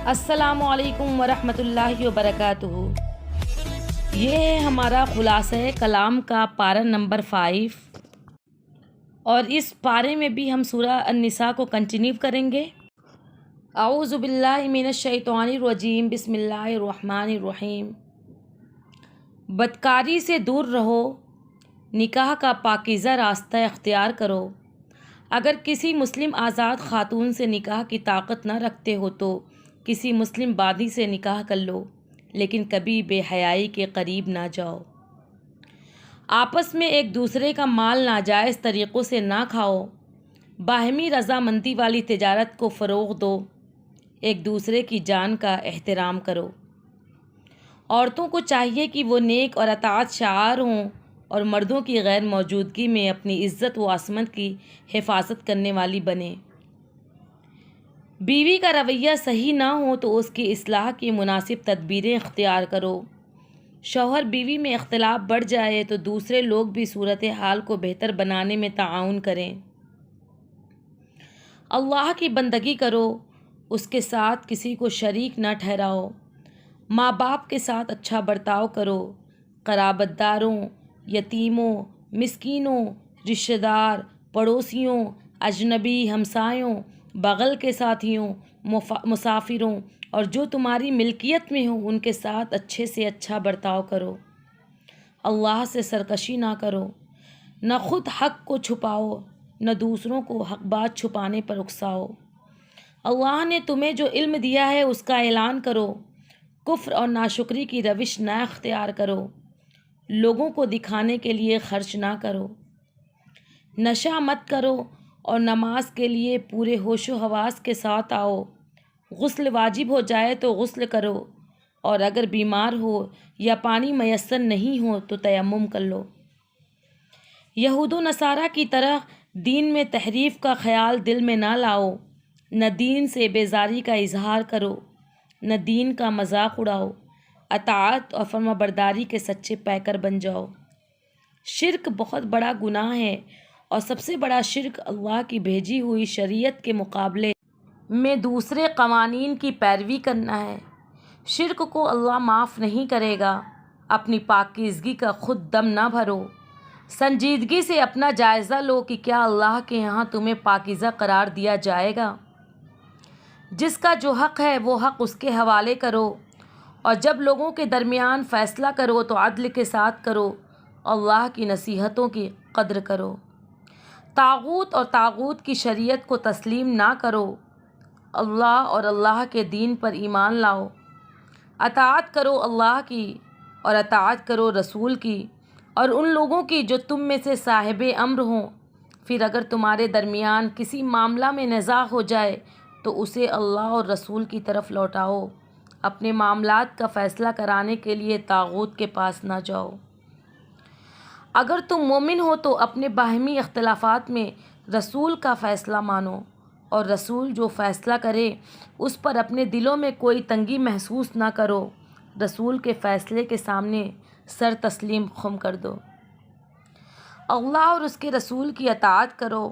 السلام علیکم ورحمۃ اللہ وبرکاتہ۔ یہ ہے ہمارا خلاصہ کلام کا پارہ نمبر 5، اور اس پارے میں بھی ہم سورہ النساء کو کنٹینیو کریں گے۔ اعوذ باللہ من الشیطان الرجیم، بسم اللہ الرحمن الرحیم۔ بدکاری سے دور رہو، نکاح کا پاکیزہ راستہ اختیار کرو۔ اگر کسی مسلم آزاد خاتون سے نکاح کی طاقت نہ رکھتے ہو تو کسی مسلم بادی سے نکاح کر لو، لیکن کبھی بے حیائی کے قریب نہ جاؤ۔ آپس میں ایک دوسرے کا مال ناجائز طریقوں سے نہ کھاؤ۔ باہمی رضامندی والی تجارت کو فروغ دو۔ ایک دوسرے کی جان کا احترام کرو۔ عورتوں کو چاہیے کہ وہ نیک اور اطاعت شعار ہوں اور مردوں کی غیر موجودگی میں اپنی عزت و عصمت کی حفاظت کرنے والی بنیں۔ بیوی کا رویہ صحیح نہ ہو تو اس کی اصلاح کی مناسب تدبیریں اختیار کرو۔ شوہر بیوی میں اختلاف بڑھ جائے تو دوسرے لوگ بھی صورتحال کو بہتر بنانے میں تعاون کریں۔ اللہ کی بندگی کرو، اس کے ساتھ کسی کو شریک نہ ٹھہراؤ۔ ماں باپ کے ساتھ اچھا برتاؤ کرو۔ قرابت داروں، یتیموں، مسکینوں، رشتہ دار، پڑوسیوں، اجنبی ہمسایوں، بغل کے ساتھیوں، مسافروں اور جو تمہاری ملکیت میں ہوں ان کے ساتھ اچھے سے اچھا برتاؤ کرو۔ اللہ سے سرکشی نہ کرو۔ نہ خود حق کو چھپاؤ، نہ دوسروں کو حق بات چھپانے پر اکساؤ۔ اللہ نے تمہیں جو علم دیا ہے اس کا اعلان کرو۔ کفر اور ناشکری کی روش نہ اختیار کرو۔ لوگوں کو دکھانے کے لیے خرچ نہ کرو۔ نشہ مت کرو اور نماز کے لیے پورے ہوش و حواس کے ساتھ آؤ۔ غسل واجب ہو جائے تو غسل کرو، اور اگر بیمار ہو یا پانی میسر نہیں ہو تو تیمم کر لو۔ یہود و نصارہ کی طرح دین میں تحریف کا خیال دل میں نہ لاؤ۔ نہ دین سے بیزاری کا اظہار کرو، نہ دین کا مذاق اڑاؤ۔ اطاعت اور فرما برداری کے سچے پیکر بن جاؤ۔ شرک بہت بڑا گناہ ہے، اور سب سے بڑا شرک اللہ کی بھیجی ہوئی شریعت کے مقابلے میں دوسرے قوانین کی پیروی کرنا ہے۔ شرک کو اللہ معاف نہیں کرے گا۔ اپنی پاکیزگی کا خود دم نہ بھرو۔ سنجیدگی سے اپنا جائزہ لو کہ کیا اللہ کے یہاں تمہیں پاکیزہ قرار دیا جائے گا۔ جس کا جو حق ہے وہ حق اس کے حوالے کرو، اور جب لوگوں کے درمیان فیصلہ کرو تو عدل کے ساتھ کرو۔ اللہ کی نصیحتوں کی قدر کرو۔ طاغوت اور طاغوت کی شریعت کو تسلیم نہ کرو۔ اللہ اور اللہ کے دین پر ایمان لاؤ۔ اطاعت کرو اللہ کی، اور اطاعت کرو رسول کی اور ان لوگوں کی جو تم میں سے صاحب امر ہوں۔ پھر اگر تمہارے درمیان کسی معاملہ میں نزاع ہو جائے تو اسے اللہ اور رسول کی طرف لوٹاؤ۔ اپنے معاملات کا فیصلہ کرانے کے لیے طاغوت کے پاس نہ جاؤ۔ اگر تم مومن ہو تو اپنے باہمی اختلافات میں رسول کا فیصلہ مانو، اور رسول جو فیصلہ کرے اس پر اپنے دلوں میں کوئی تنگی محسوس نہ کرو۔ رسول کے فیصلے کے سامنے سر تسلیم خم کر دو۔ اللہ اور اس کے رسول کی اطاعت کرو۔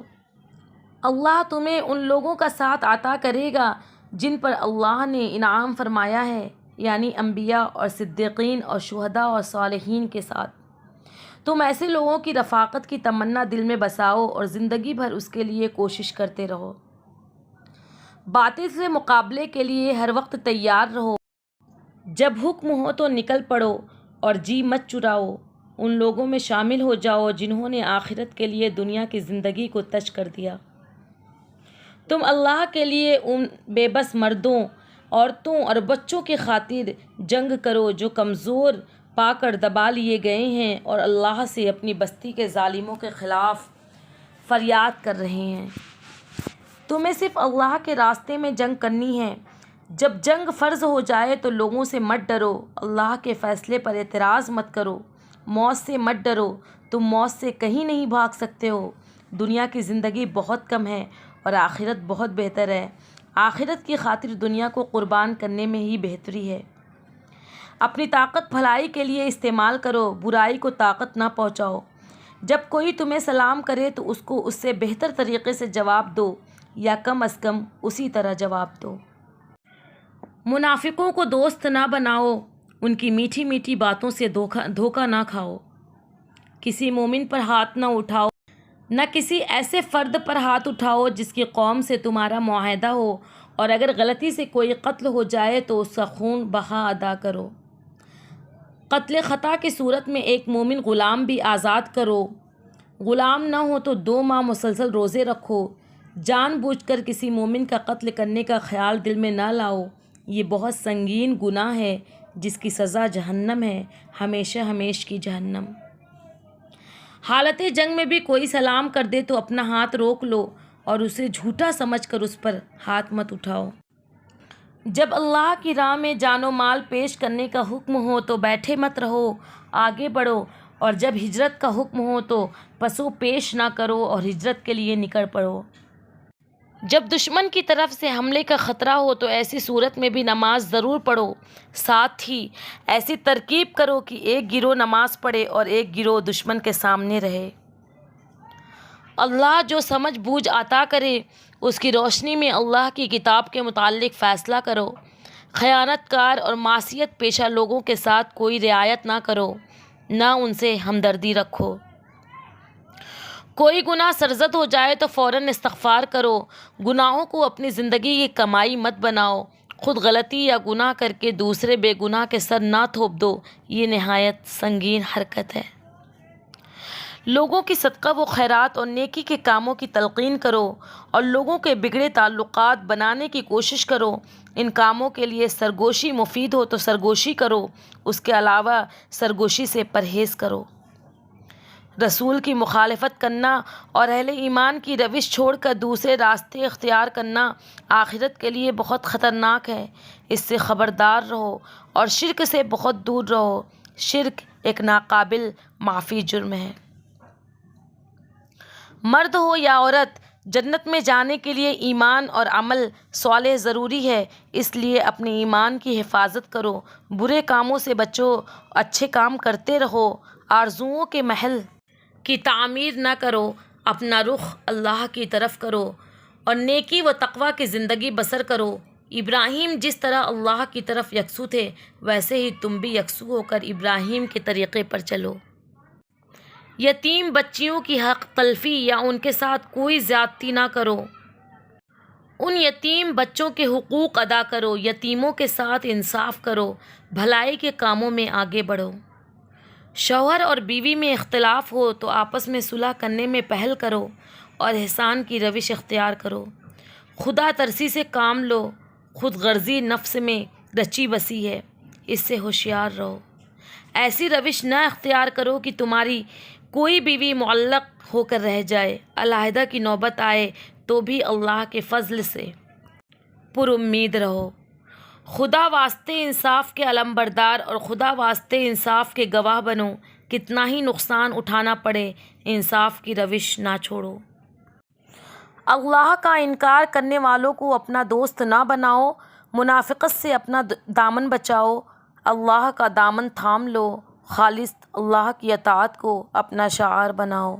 اللہ تمہیں ان لوگوں کا ساتھ عطا کرے گا جن پر اللہ نے انعام فرمایا ہے، یعنی انبیاء اور صدیقین اور شہداء اور صالحین کے ساتھ۔ تم ایسے لوگوں کی رفاقت کی تمنا دل میں بساؤ اور زندگی بھر اس کے لیے کوشش کرتے رہو۔ باطل سے مقابلے کے لیے ہر وقت تیار رہو۔ جب حکم ہو تو نکل پڑو اور جی مت چراؤ۔ ان لوگوں میں شامل ہو جاؤ جنہوں نے آخرت کے لیے دنیا کی زندگی کو ترک کر دیا۔ تم اللہ کے لیے ان بے بس مردوں، عورتوں اور بچوں کی خاطر جنگ کرو جو کمزور پا کر دبا لیے گئے ہیں اور اللہ سے اپنی بستی کے ظالموں کے خلاف فریاد کر رہے ہیں۔ تمہیں صرف اللہ کے راستے میں جنگ کرنی ہے۔ جب جنگ فرض ہو جائے تو لوگوں سے مت ڈرو۔ اللہ کے فیصلے پر اعتراض مت کرو۔ موت سے مت ڈرو، تم موت سے کہیں نہیں بھاگ سکتے ہو۔ دنیا کی زندگی بہت کم ہے اور آخرت بہت بہتر ہے۔ آخرت کی خاطر دنیا کو قربان کرنے میں ہی بہتری ہے۔ اپنی طاقت بھلائی کے لیے استعمال کرو، برائی کو طاقت نہ پہنچاؤ۔ جب کوئی تمہیں سلام کرے تو اس کو اس سے بہتر طریقے سے جواب دو، یا کم از کم اسی طرح جواب دو۔ منافقوں کو دوست نہ بناؤ، ان کی میٹھی میٹھی باتوں سے دھوکہ نہ کھاؤ۔ کسی مومن پر ہاتھ نہ اٹھاؤ، نہ کسی ایسے فرد پر ہاتھ اٹھاؤ جس کی قوم سے تمہارا معاہدہ ہو، اور اگر غلطی سے کوئی قتل ہو جائے تو اس کا خون بہا ادا کرو۔ قتل خطا کی صورت میں ایک مومن غلام بھی آزاد کرو۔ غلام نہ ہو تو 2 ماہ مسلسل روزے رکھو۔ جان بوجھ کر کسی مومن کا قتل کرنے کا خیال دل میں نہ لاؤ، یہ بہت سنگین گناہ ہے جس کی سزا جہنم ہے، ہمیشہ ہمیش کی جہنم۔ حالت جنگ میں بھی کوئی سلام کر دے تو اپنا ہاتھ روک لو اور اسے جھوٹا سمجھ کر اس پر ہاتھ مت اٹھاؤ۔ جب اللہ کی راہ میں جان و مال پیش کرنے کا حکم ہو تو بیٹھے مت رہو، آگے بڑھو، اور جب ہجرت کا حکم ہو تو پسو پیش نہ کرو اور ہجرت کے لیے نکل پڑو۔ جب دشمن کی طرف سے حملے کا خطرہ ہو تو ایسی صورت میں بھی نماز ضرور پڑھو، ساتھ ہی ایسی ترکیب کرو کہ ایک گروہ نماز پڑھے اور ایک گروہ دشمن کے سامنے رہے۔ اللہ جو سمجھ بوجھ عطا کرے اس کی روشنی میں اللہ کی کتاب کے متعلق فیصلہ کرو۔ خیانت کار اور معصیت پیشہ لوگوں کے ساتھ کوئی رعایت نہ کرو، نہ ان سے ہمدردی رکھو۔ کوئی گناہ سرزد ہو جائے تو فوراً استغفار کرو۔ گناہوں کو اپنی زندگی کی کمائی مت بناؤ۔ خود غلطی یا گناہ کر کے دوسرے بے گناہ کے سر نہ تھوپ دو، یہ نہایت سنگین حرکت ہے۔ لوگوں کی صدقہ و خیرات اور نیکی کے کاموں کی تلقین کرو اور لوگوں کے بگڑے تعلقات بنانے کی کوشش کرو۔ ان کاموں کے لیے سرگوشی مفید ہو تو سرگوشی کرو، اس کے علاوہ سرگوشی سے پرہیز کرو۔ رسول کی مخالفت کرنا اور اہل ایمان کی روش چھوڑ کر دوسرے راستے اختیار کرنا آخرت کے لیے بہت خطرناک ہے، اس سے خبردار رہو اور شرک سے بہت دور رہو۔ شرک ایک ناقابل معافی جرم ہے۔ مرد ہو یا عورت، جنت میں جانے کے لیے ایمان اور عمل صالح ضروری ہے، اس لیے اپنے ایمان کی حفاظت کرو، برے کاموں سے بچو، اچھے کام کرتے رہو، آرزوؤں کے محل کی تعمیر نہ کرو، اپنا رخ اللہ کی طرف کرو اور نیکی و تقوی کی زندگی بسر کرو۔ ابراہیم جس طرح اللہ کی طرف یکسو تھے ویسے ہی تم بھی یکسو ہو کر ابراہیم کے طریقے پر چلو۔ یتیم بچیوں کی حق تلفی یا ان کے ساتھ کوئی زیادتی نہ کرو، ان یتیم بچوں کے حقوق ادا کرو، یتیموں کے ساتھ انصاف کرو، بھلائی کے کاموں میں آگے بڑھو۔ شوہر اور بیوی میں اختلاف ہو تو آپس میں صلح کرنے میں پہل کرو اور احسان کی روش اختیار کرو۔ خدا ترسی سے کام لو، خود غرضی نفس میں رچی بسی ہے، اس سے ہوشیار رہو۔ ایسی روش نہ اختیار کرو کہ تمہاری کوئی بیوی معلق ہو کر رہ جائے، علیحدہ کی نوبت آئے تو بھی اللہ کے فضل سے پر امید رہو۔ خدا واسطے انصاف کے علمبردار اور خدا واسطے انصاف کے گواہ بنو، کتنا ہی نقصان اٹھانا پڑے، انصاف کی روش نہ چھوڑو۔ اللہ کا انکار کرنے والوں کو اپنا دوست نہ بناؤ، منافقت سے اپنا دامن بچاؤ، اللہ کا دامن تھام لو، خالص اللہ کی اطاعت کو اپنا شعار بناؤ۔